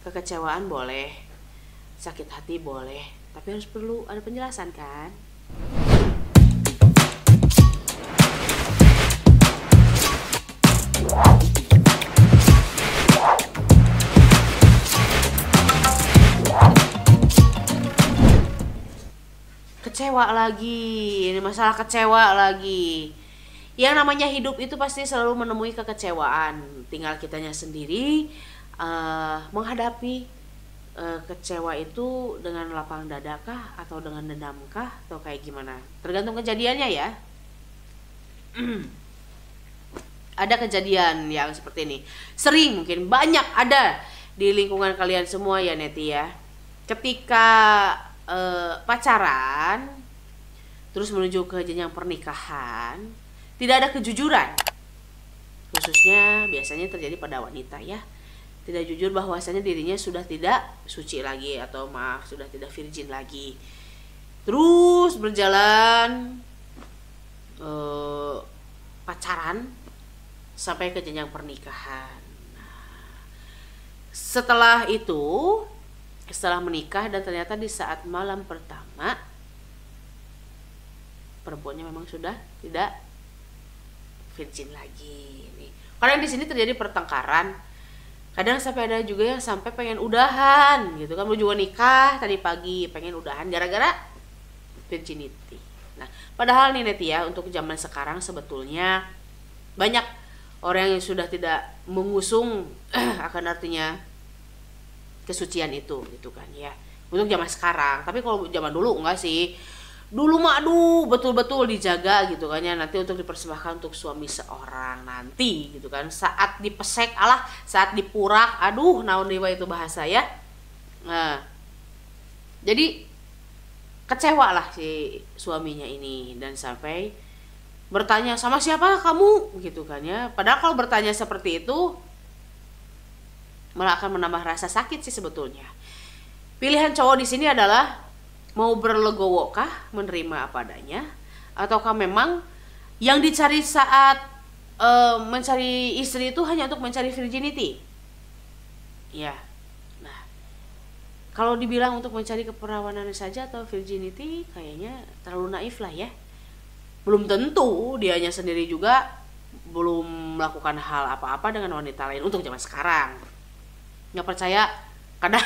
Kekecewaan boleh, sakit hati boleh, tapi harus perlu ada penjelasan kan? Kecewa lagi, ini masalah kecewa lagi. Yang namanya hidup itu pasti selalu menemui kekecewaan. Tinggal kitanya sendiri menghadapi kecewa itu dengan lapang dada kah, atau dengan dendam kah, atau kayak gimana. Tergantung kejadiannya ya. Ada kejadian yang seperti ini. Sering, mungkin banyak ada di lingkungan kalian semua ya Neti ya. Ketika pacaran terus menuju ke jenjang pernikahan, tidak ada kejujuran, khususnya biasanya terjadi pada wanita ya. Tidak jujur bahwasanya dirinya sudah tidak suci lagi, atau maaf, sudah tidak virgin lagi. Terus berjalan pacaran sampai ke jenjang pernikahan. Setelah itu, setelah menikah dan ternyata di saat malam pertama perempuannya memang sudah tidak virgin lagi nih. Karena di sini terjadi pertengkaran. Kadang sampai ada juga yang sampai pengen udahan gitu kan, mau juga nikah tadi pagi pengen udahan gara-gara virginity. Nah, padahal nih Neti ya, untuk zaman sekarang sebetulnya banyak orang yang sudah tidak mengusung akan artinya kesucian itu gitu kan ya, untuk zaman sekarang. Tapi kalau zaman dulu enggak sih. Dulu mah aduh betul-betul dijaga gitu kan ya, nanti untuk dipersembahkan untuk suami seorang nanti gitu kan, saat dipesek alah, saat dipurak, aduh naon dewa itu bahasa ya. Nah, jadi kecewa lah si suaminya ini dan sampai bertanya, sama siapa kamu gitu kan ya. Padahal kalau bertanya seperti itu malah akan menambah rasa sakit sih sebetulnya. Pilihan cowok di sini adalah mau berlegowo kah, menerima apa adanya, ataukah memang yang dicari saat mencari istri itu hanya untuk mencari virginity? Ya. Nah, kalau dibilang untuk mencari keperawanan saja atau virginity, kayaknya terlalu naif lah ya. Belum tentu dianya sendiri juga belum melakukan hal apa-apa dengan wanita lain untuk zaman sekarang. Nggak percaya, kadang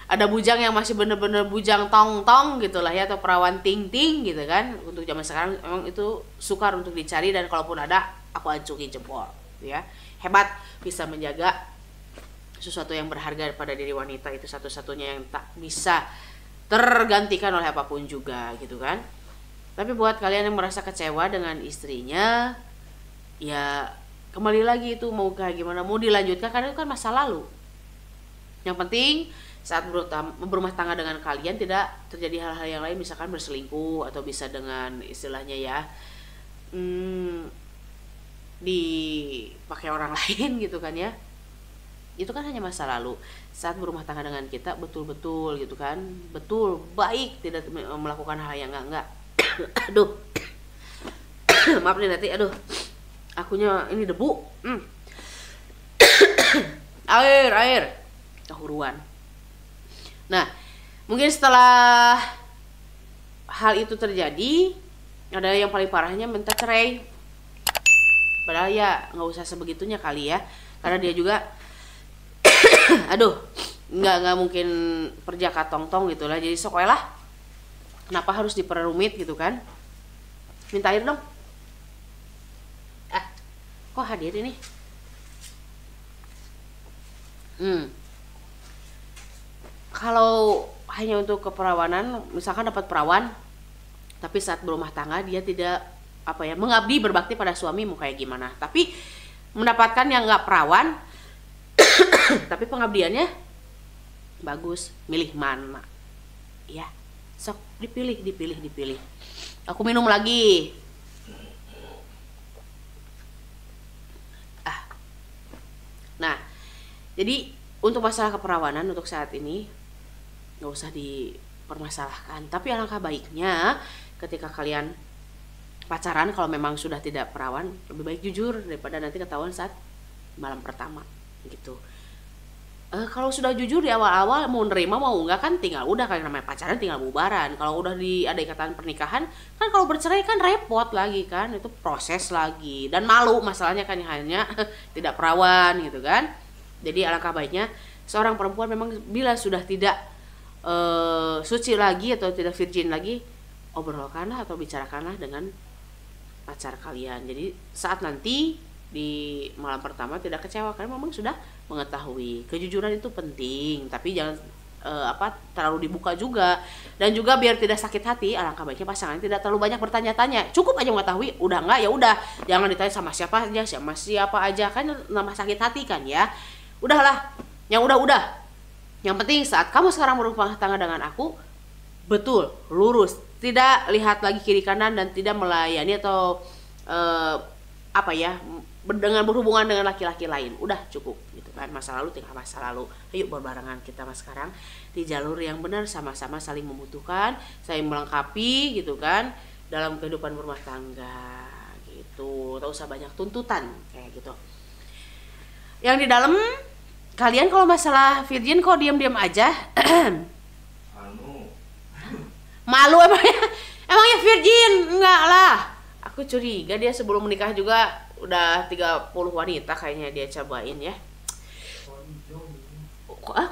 ada bujang yang masih bener-bener bujang tong-tong gitulah ya, atau perawan ting-ting gitu kan. Untuk zaman sekarang memang itu sukar untuk dicari, dan kalaupun ada aku acungi jempol ya. Hebat, bisa menjaga sesuatu yang berharga pada diri wanita, itu satu-satunya yang tak bisa tergantikan oleh apapun juga gitu kan. Tapi buat kalian yang merasa kecewa dengan istrinya, ya kembali lagi itu mau kayak gimana, mau dilanjutkan, karena itu kan masa lalu. Yang penting saat berumah tangga dengan kalian tidak terjadi hal-hal yang lain, misalkan berselingkuh, atau bisa dengan istilahnya ya dipakai orang lain gitu kan ya. Itu kan hanya masa lalu. Saat berumah tangga dengan kita betul-betul gitu kan, betul baik, tidak melakukan hal yang enggak. Aduh maaf nih nanti, aduh akunya ini debu. air kehuruan. Nah, mungkin setelah hal itu terjadi, ada yang paling parahnya minta cerai. Padahal ya nggak usah sebegitunya kali ya, karena dia juga aduh nggak mungkin perjaka tong-tong gitulah. Jadi sok lah, kenapa harus diperumit gitu kan. Minta air dong. Kok hadir ini? Kalau hanya untuk keperawanan, misalkan dapat perawan, tapi saat berumah tangga dia tidak mengabdi berbakti pada suami, mau kayak gimana. Tapi mendapatkan yang nggak perawan tapi pengabdiannya bagus, milih mana ya? Sok dipilih. Aku minum lagi. Nah, jadi untuk masalah keperawanan untuk saat ini nggak usah dipermasalahkan. Tapi alangkah baiknya ketika kalian pacaran, kalau memang sudah tidak perawan, lebih baik jujur daripada nanti ketahuan saat malam pertama gitu. Kalau sudah jujur di awal-awal mau nerima mau enggak kan tinggal udah, kan namanya pacaran tinggal bubaran. Kalau udah ada ikatan pernikahan kan, kalau bercerai kan repot lagi kan, itu proses lagi dan malu masalahnya kan, hanya tidak perawan gitu kan. Jadi alangkah baiknya seorang perempuan memang bila sudah tidak suci lagi atau tidak virgin lagi, obrolkanlah atau bicarakanlah dengan pacar kalian. Jadi saat nanti di malam pertama tidak kecewa karena memang sudah mengetahui. Kejujuran itu penting, tapi jangan terlalu dibuka juga, dan juga biar tidak sakit hati, alangkah baiknya pasangan tidak terlalu banyak bertanya-tanya, cukup aja mengetahui, udah enggak ya udah, jangan ditanya sama siapa aja kan nambah sakit hati kan ya. Udahlah, yang udah yang penting saat kamu sekarang berumah tangga dengan aku, betul lurus, tidak lihat lagi kiri kanan dan tidak melayani atau dengan berhubungan dengan laki-laki lain. Udah cukup gitu kan, masa lalu tinggal masa lalu. Ayo berbarengan kita mas sekarang di jalur yang benar, sama-sama saling membutuhkan, saling melengkapi gitu kan dalam kehidupan berumah tangga gitu. Tak usah banyak tuntutan kayak gitu. Yang di dalam kalian kalau masalah virgin kok diam-diam aja? Malu emangnya virgin? Enggak lah. Aku curiga dia sebelum menikah juga udah 30 wanita kayaknya dia cobain ya.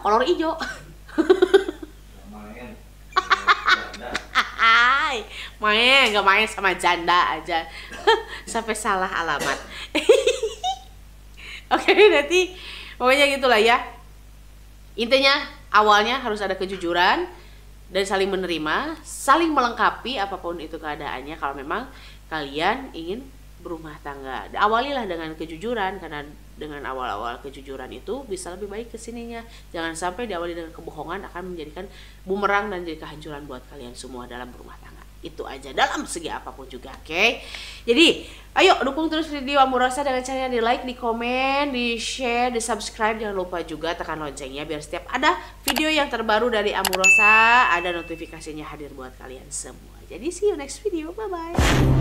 Kolor hijau. Gak main sama janda aja. Sampai salah alamat. Oke, nanti pokoknya gitulah ya. Intinya awalnya harus ada kejujuran dan saling menerima, saling melengkapi apapun itu keadaannya. Kalau memang kalian ingin berumah tangga, awalilah dengan kejujuran, karena dengan awal-awal kejujuran itu bisa lebih baik kesininya. Jangan sampai diawali dengan kebohongan, akan menjadikan bumerang dan jadi kehancuran buat kalian semua dalam berumah tangga. Itu aja dalam segi apapun juga, oke? Jadi ayo dukung terus video Amourosa dengan caranya di like, di komen, di share, di subscribe. Jangan lupa juga tekan loncengnya biar setiap ada video yang terbaru dari Amourosa ada notifikasinya hadir buat kalian semua. Jadi see you next video, bye bye.